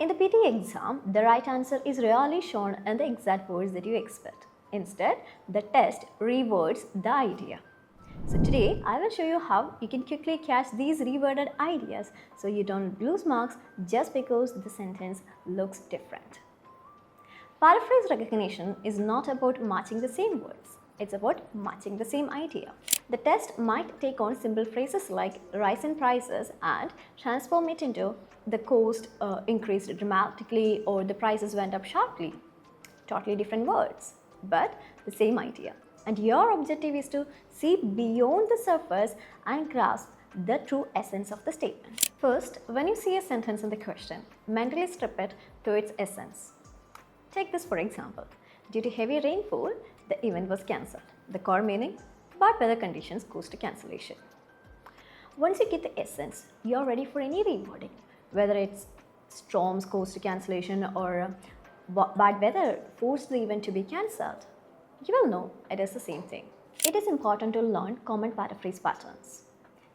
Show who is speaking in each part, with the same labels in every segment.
Speaker 1: In the PT exam, the right answer is rarely shown in the exact words that you expect. Instead, the test rewords the idea. So today, I will show you how you can quickly catch these reworded ideas so you don't lose marks just because the sentence looks different. Paraphrase recognition is not about matching the same words. It's about matching the same idea. The test might take on simple phrases like rise in prices and transform it into the cost increased dramatically or the prices went up sharply. Totally different words, but the same idea. And your objective is to see beyond the surface and grasp the true essence of the statement. First, when you see a sentence in the question, mentally strip it to its essence. Take this for example. Due to heavy rainfall, the event was cancelled. The core meaning, bad weather conditions caused cancellation. Once you get the essence, you're ready for any rewording. Whether it's storms caused cancellation or bad weather forced the event to be cancelled, you will know it is the same thing. It is important to learn common paraphrase patterns.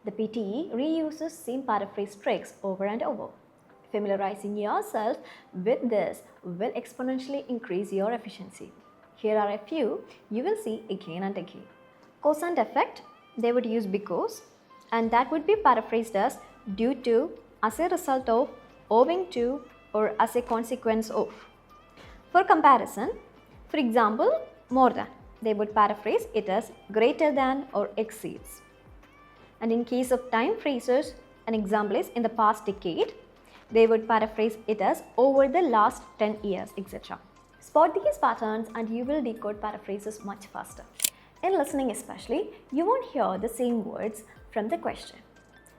Speaker 1: The PTE reuses same paraphrase tricks over and over. Familiarizing yourself with this will exponentially increase your efficiency. Here are a few you will see again and again. Cause and effect, they would use because, and that would be paraphrased as due to, as a result of, owing to, or as a consequence of. For comparison, for example, more than, they would paraphrase it as greater than or exceeds. And in case of time phrases, an example is in the past decade, they would paraphrase it as over the last 10 years, etc. Spot these patterns and you will decode paraphrases much faster. In listening especially, you won't hear the same words from the question.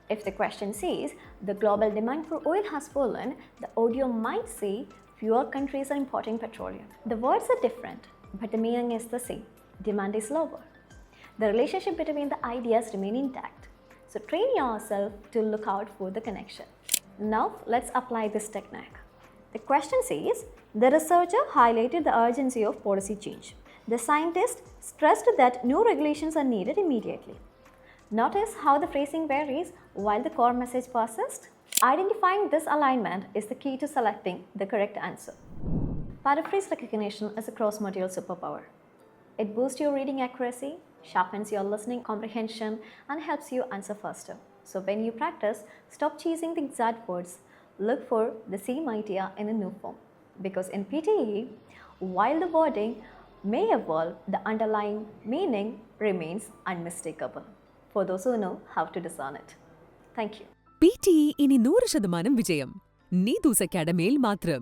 Speaker 1: If the question says, the global demand for oil has fallen, the audio might say, fewer countries are importing petroleum. The words are different, but the meaning is the same. Demand is lower. The relationship between the ideas remain intact. So train yourself to look out for the connection. Now let's apply this technique. The question says, the researcher highlighted the urgency of policy change. The scientist stressed that new regulations are needed immediately. Notice how the phrasing varies while the core message persists. Identifying this alignment is the key to selecting the correct answer. Paraphrase recognition is a cross-module superpower. It boosts your reading accuracy, sharpens your listening comprehension, and helps you answer faster. So when you practice, stop chasing the exact words. Look for the same idea in a new form. Because in PTE, while the wording may evolve, the underlying meaning remains unmistakable. For those who know how to discern it. Thank you.
Speaker 2: PTE ഇനി 100% വിജയം. നീതൂസ് അക്കാഡമിയിൽ മാത്രം.